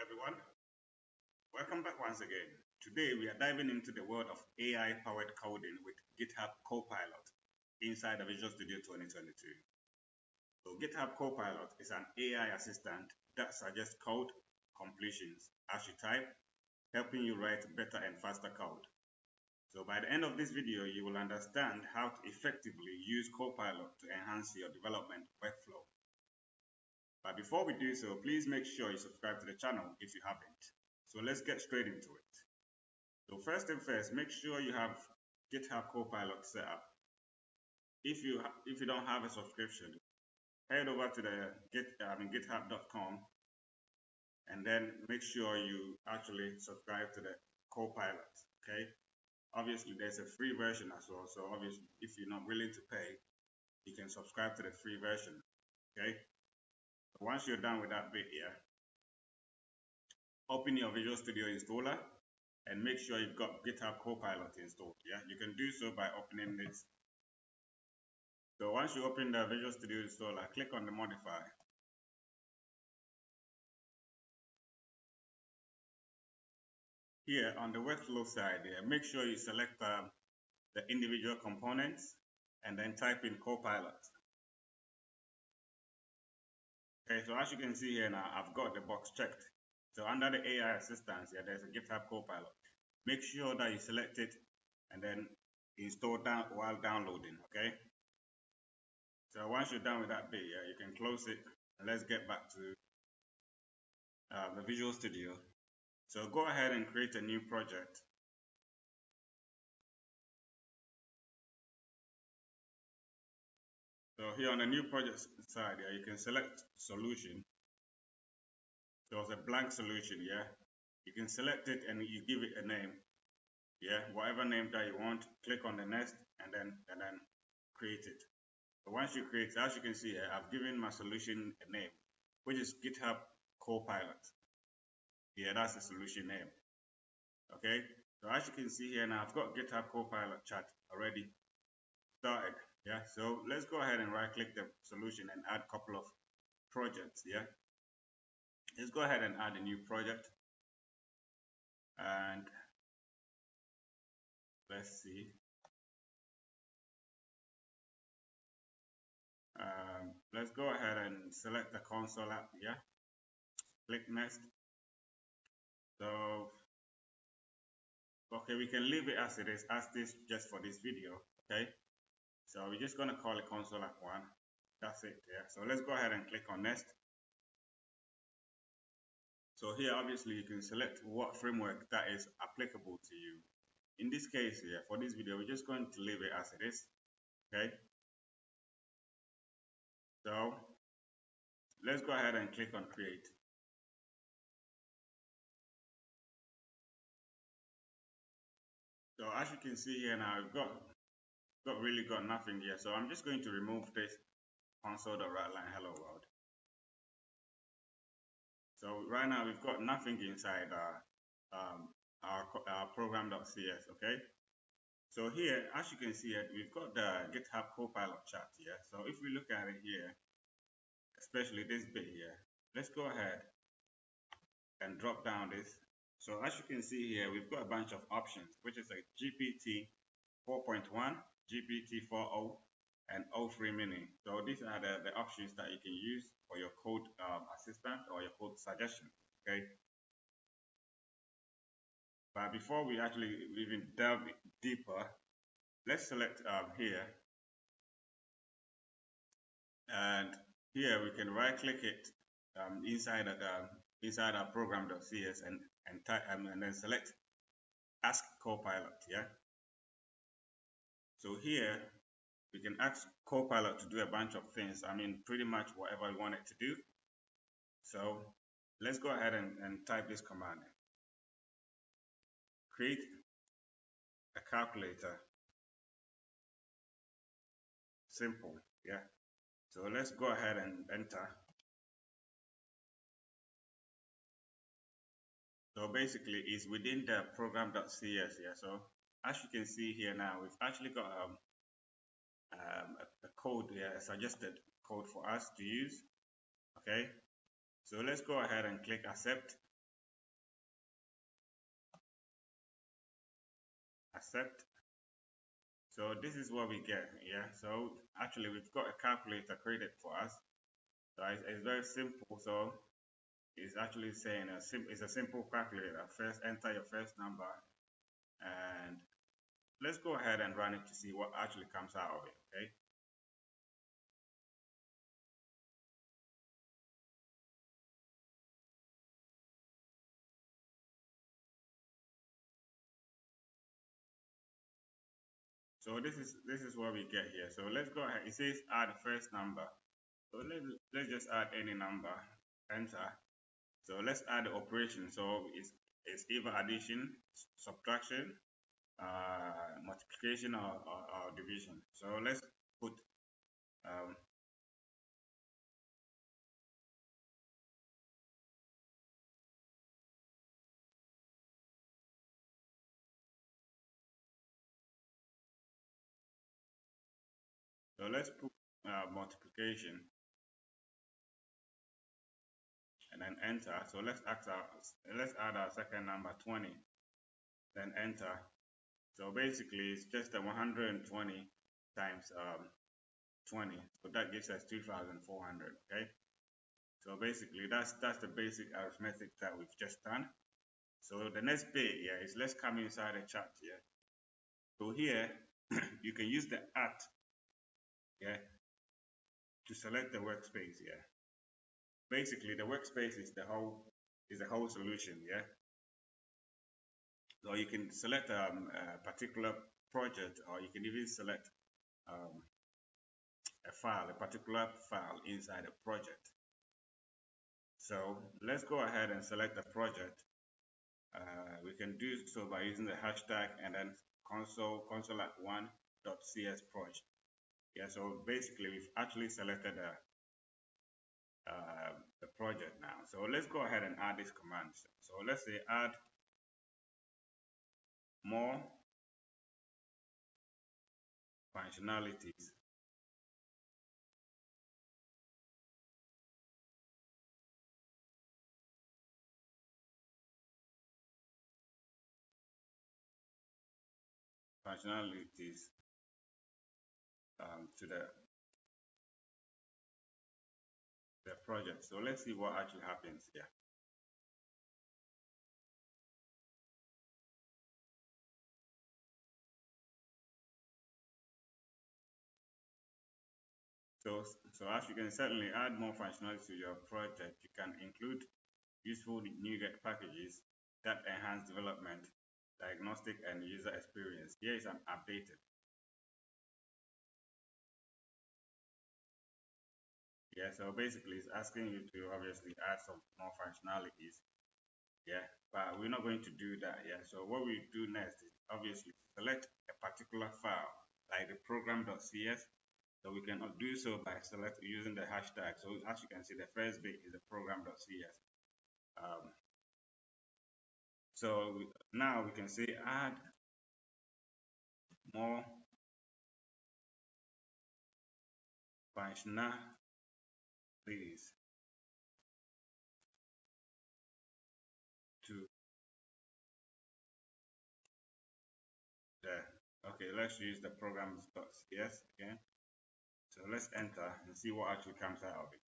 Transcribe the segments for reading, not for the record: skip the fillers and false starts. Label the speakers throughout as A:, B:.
A: everyone. Welcome back once again. Today we are diving into the world of AI-powered coding with GitHub Copilot inside the Visual Studio 2022. So GitHub Copilot is an AI assistant that suggests code completions as you type, helping you write better and faster code. So by the end of this video, you will understand how to effectively use Copilot to enhance your development workflow. But before we do so, please make sure you subscribe to the channel if you haven't. So let's get straight into it. So first thing first, make sure you have GitHub Copilot set up. If you don't have a subscription, head over to the github.com and then make sure you actually subscribe to the Copilot. Okay. Obviously, there's a free version as well. So obviously, if you're not willing to pay, you can subscribe to the free version. Okay. Once you're done with that bit here, open your Visual Studio installer and make sure you've got GitHub Copilot installed. Yeah, you can do so by opening this. So once you open the Visual Studio installer, click on the modify. Here on the workflow side, make sure you select the individual components and then type in Copilot. Okay, so as you can see here now, I've got the box checked. So under the AI assistance here, there's a GitHub Copilot. Make sure that you select it and then install down while downloading, okay? So once you're done with that bit, you can close it and let's get back to the Visual Studio. So go ahead and create a new project. So here on the new project side, you can select solution. So it's a blank solution, You can select it and you give it a name, whatever name that you want. Click on the next and then create it. So once you create, as you can see here, I've given my solution a name, which is GitHub Copilot. That's the solution name. Okay. So as you can see here now, I've got GitHub Copilot chat already started. So let's go ahead and right click the solution and add a couple of projects. Let's go ahead and add a new project and let's see. Let's go ahead and select the console app. Click next. So okay, we can leave it as it is, as this, just for this video. Okay. So we're just going to call it console app 1. That's it. So let's go ahead and click on next. So here, obviously, you can select what framework that is applicable to you. In this case here, for this video, we're just going to leave it as it is. Okay. So let's go ahead and click on create. So as you can see here now, I've really got nothing here. So I'm just going to remove this console.writeline hello world. So right now we've got nothing inside our program.cs. Okay. So here, as you can see it, we've got the GitHub Copilot chat here. So if we look at it here, especially this bit here, let's go ahead and drop down this. So as you can see here, we've got a bunch of options, which is a GPT 4.1, GPT 4.0, and 03 mini. So these are the options that you can use for your code assistant or your code suggestion. Okay. But before we actually even delve deeper, let's select here, and here we can right click it inside our program.cs and type and then select ask Copilot. So here we can ask Copilot to do a bunch of things. I mean, pretty much whatever we want it to do. So let's go ahead and type this command. Create a calculator. Simple. So let's go ahead and enter. So basically it's within the program.cs. So as you can see here now, we've actually got a code here, a suggested code for us to use. Okay. So let's go ahead and click accept. accept. So this is what we get. Yeah, so actually we've got a calculator created for us. So it's very simple. So it's actually saying it's a simple calculator. First enter your first number, and let's go ahead and run it to see what actually comes out of it. Okay. So this is what we get here. So let's go ahead. It says add the first number. So let's just add any number. Enter. So let's add the operation. So it's either addition, subtraction, multiplication, or division. So let's put um, so let's put multiplication and then enter. So let's add our second number 20, then enter. So basically it's just a 120 times 20. So that gives us 2,400. Okay. So basically that's the basic arithmetic that we've just done. So the next bit here is let's come inside the chart here. So here you can use the at to select the workspace here. Basically the workspace is the whole solution. So you can select a particular project, or you can even select a particular file inside a project. So let's go ahead and select the project. We can do so by using the hashtag and then console@one.cs project. So basically we've actually selected the project now. So let's go ahead and add this command. So let's say add more functionalities. To the project. So let's see what actually happens here. So as you can certainly add more functionality to your project, you can include useful NuGet packages that enhance development, diagnostic, and user experience. Here is an updated. So basically it's asking you to obviously add some more functionalities. But we're not going to do that. So what we do next is obviously select a particular file, like the program.cs. So we can do so by using the hashtag. So as you can see, the first bit is the program.cs. So now we can say add more functionalities to okay, let's use the programs.cs again. So let's enter and see what actually comes out of it.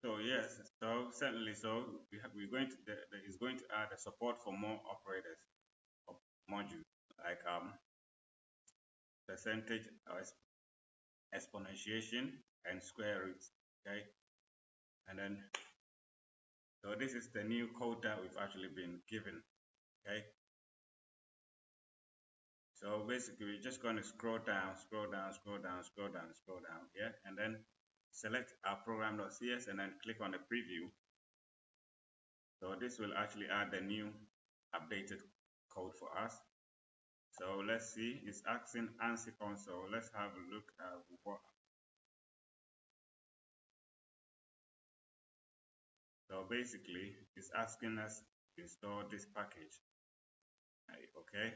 A: So yes, so certainly, so we're going to is going to add a support for more operators of modules like percentage, exponentiation, and square roots. Okay, and then so this is the new code that we've actually been given. Okay, so basically we're just going to scroll down, and then select our program.cs and then click on the preview. So this will actually add the new updated code for us. So let's see, it's asking ANSI console. Let's have a look at what. So basically, it's asking us to install this package. Okay,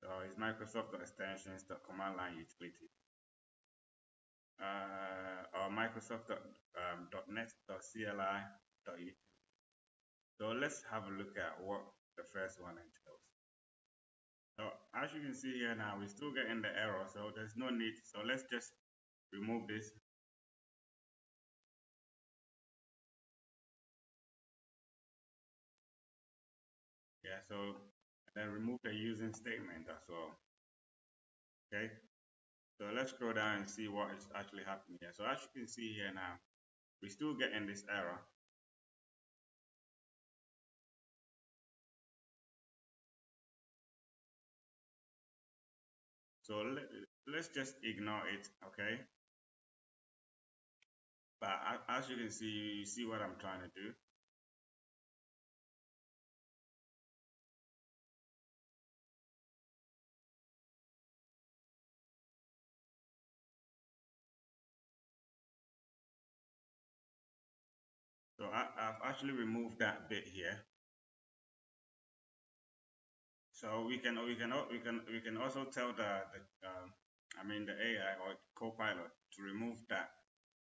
A: so it's Microsoft extensions, the command line utility. or Microsoft.net.cli.ut. So let's have a look at what the first one entails. So as you can see here now, we're still getting the error, so there's no need. So let's just remove this. Yeah, so then remove the using statement as well. Okay, so let's scroll down and see what is actually happening here. So as you can see here now, we're still getting this error. So let's just ignore it, okay? But as you can see, you see what I'm trying to do. So I've actually removed that bit here. So we can also tell the AI or Copilot to remove that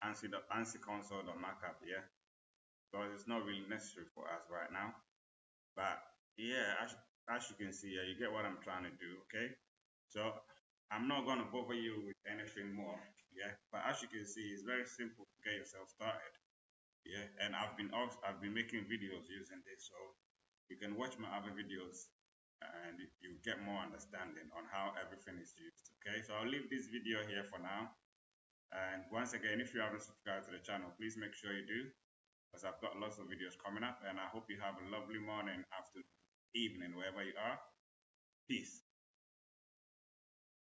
A: ANSI console or markup here, because it's not really necessary for us right now. But yeah, as you can see here, you get what I'm trying to do, okay? So I'm not going to bother you with anything more, yeah? But as you can see, it's very simple to get yourself started, yeah? And I've been making videos using this, so you can watch my other videos and you get more understanding on how everything is used, okay? So I'll leave this video here for now. And once again, if you haven't subscribed to the channel, please make sure you do, because I've got lots of videos coming up, and I hope you have a lovely morning, afternoon, evening, wherever you are. Peace.